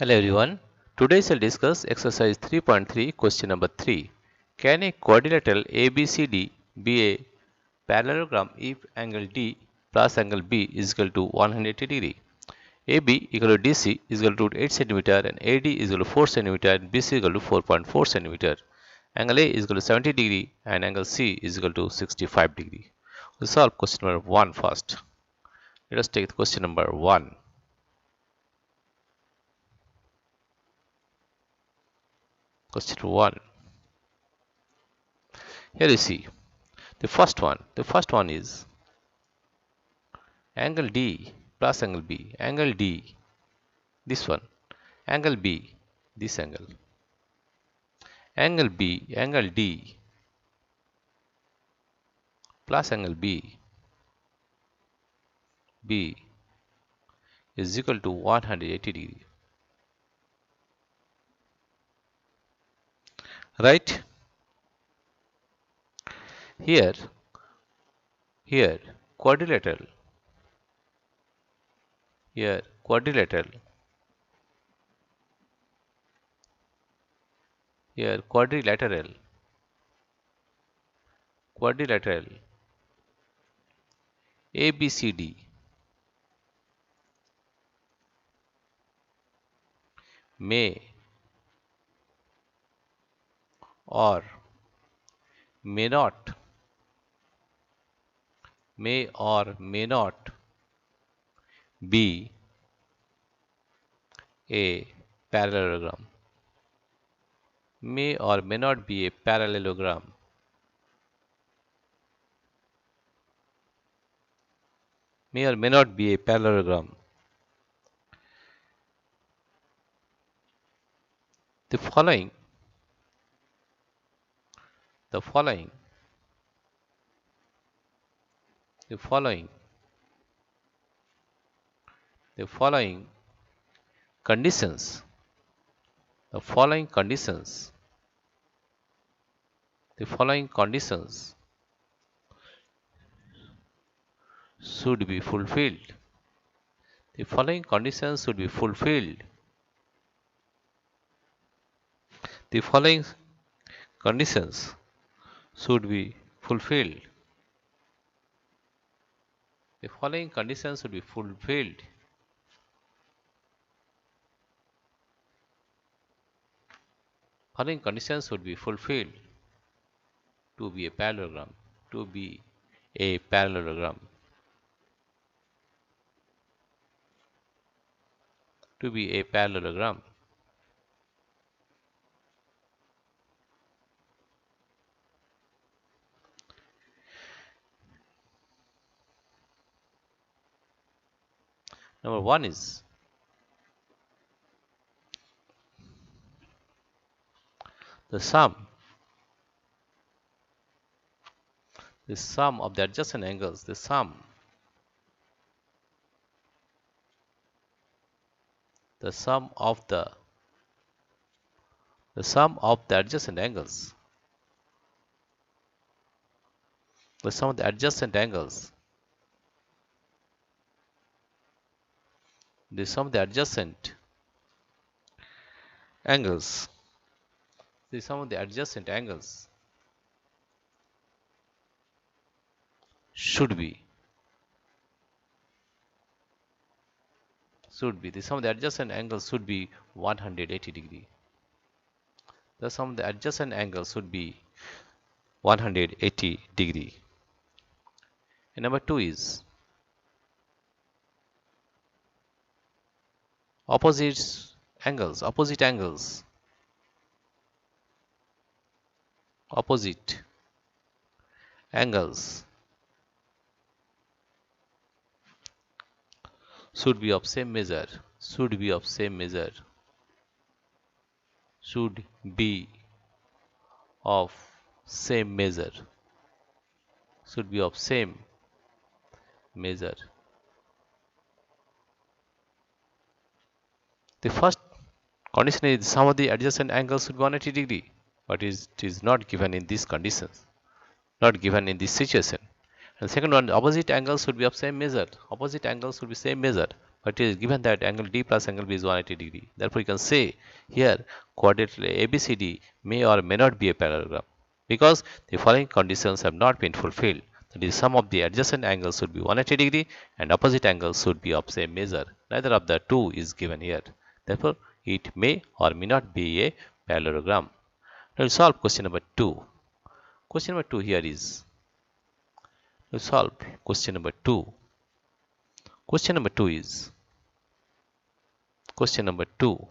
Hello everyone. Today we shall discuss exercise 3.3 question number 3. Can a quadrilateral ABCD be a parallelogram if angle D plus angle B is equal to 180 degree? AB equal to DC is equal to 8 cm and AD is equal to 4 cm and BC is equal to 4.4 cm. Angle A is equal to 70 degree and angle C is equal to 65 degree. We'll solve question number 1 first. Let us take question number 1. Question 1. Here you see the first one is angle D plus angle B. Angle D, this one. Angle B, this angle. Angle B, angle D plus angle B. B is equal to 180 degree. Right? Here quadrilateral. Here quadrilateral. Here quadrilateral. Quadrilateral ABCD may or may not be a parallelogram. May or may not be a parallelogram. May or may not be a parallelogram. The following conditions the following conditions should be fulfilled. The following conditions should be fulfilled. The following conditions should be fulfilled. The following conditions should be fulfilled. Following conditions should be fulfilled to be a parallelogram. To be a parallelogram. To be a parallelogram. Number 1 is the sum of the adjacent angles. The sum of the adjacent angles. The sum of the adjacent angles. The sum of the adjacent angles. The sum of the adjacent angles should be the sum of the adjacent angles should be 180 degree. The sum of the adjacent angles should be 180 degree. And number 2 is opposite angles should be of same measure. Should be of same measure. Should be of same measure. Should be of same measure. The first condition is the sum of the adjacent angles should be 180 degree, but it is not given in these conditions, not given in this situation. And second one, opposite angles should be of same measure. Opposite angles should be same measure, but it is given that angle D plus angle B is 180 degree. Therefore, you can say here quadrilateral ABCD may or may not be a parallelogram because the following conditions have not been fulfilled. That is, sum of the adjacent angles should be 180 degree and opposite angles should be of same measure. Neither of the two is given here. Therefore, it may or may not be a parallelogram. Now, we'll solve question number 2. Question number 2 here is, we'll solve question number 2. Question number 2 is, question number 2.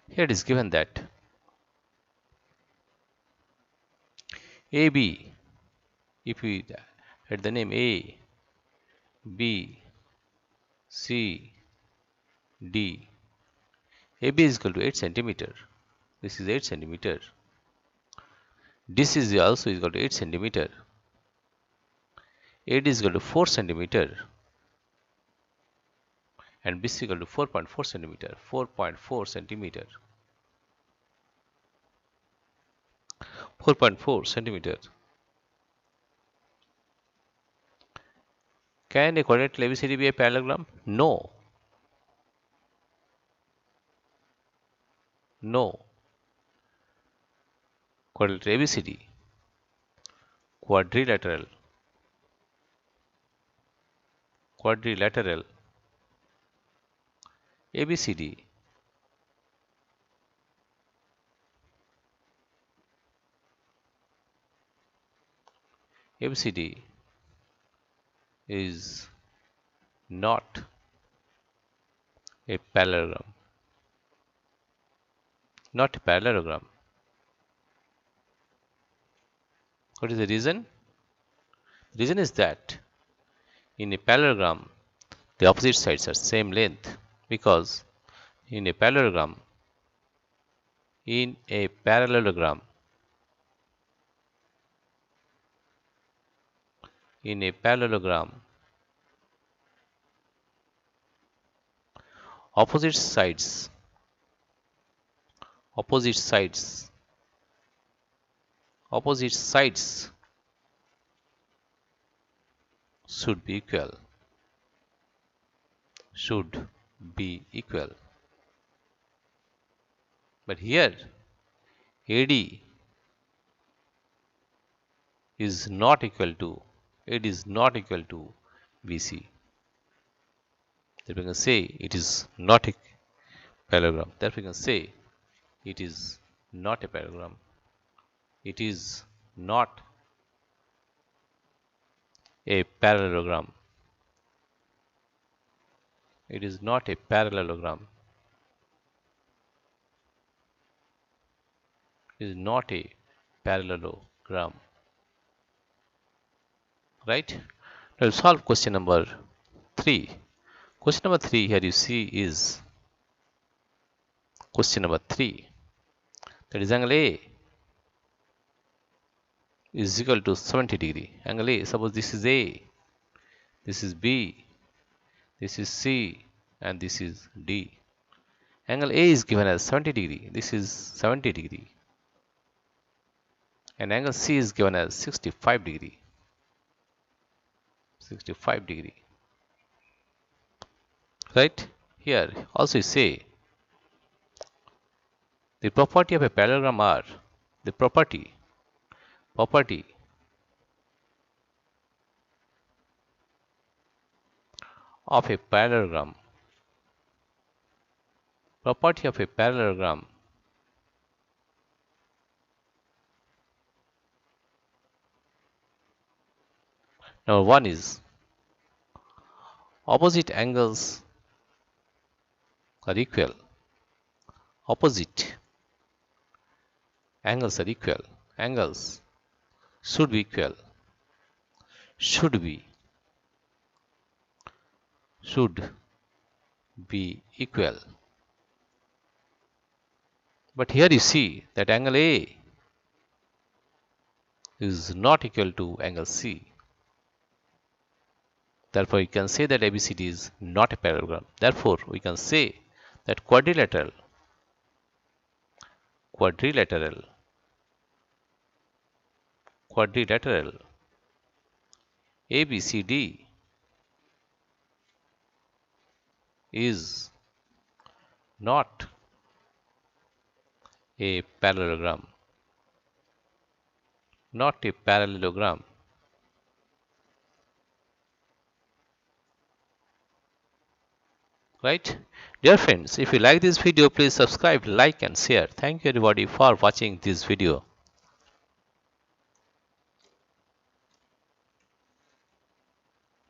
Here it is given that AB, if we had the name A, B, C, D, AB is equal to 8 centimeter. This is 8 centimeter. This is also equal to 8 centimeter. AD is equal to 4 centimeter. And BC is equal to 4.4 centimeter. 4.4 centimeter. 4.4 centimeter. Can a quadrilateral ABCD be a parallelogram? No. No. Quadrilateral ABCD. Quadrilateral. Quadrilateral. ABCD. ABCD is not a parallelogram. Not a parallelogram. What is the reason? The reason is that in a parallelogram, the opposite sides are same length because in a parallelogram, in a parallelogram, in a parallelogram, opposite sides should be equal. Should be equal. But here AD is not equal to BC. Therefore, we can say it is not a parallelogram. Therefore, we can say it is not a parallelogram. It is not a parallelogram. It is not a parallelogram. It is not a parallelogram. Right? Now, we'll solve question number 3. Question number 3 here you see is question number 3. That is angle A is equal to 70 degree. Angle A, suppose this is A, this is B, this is C, and this is D. Angle A is given as 70 degree. This is 70 degree. And angle C is given as 65 degree. 65 degree. Right? Here also you say the property of a parallelogram are the property of a parallelogram. Property of a parallelogram number 1 is opposite angles are equal. Opposite angles are equal. Angles should be equal. Should be equal. But here you see that angle A is not equal to angle C. Therefore, you can say that ABCD is not a parallelogram. Therefore, we can say that quadrilateral ABCD is not a parallelogram. Not a parallelogram. Right? Dear friends, if you like this video, please subscribe, like and share. Thank you everybody for watching this video.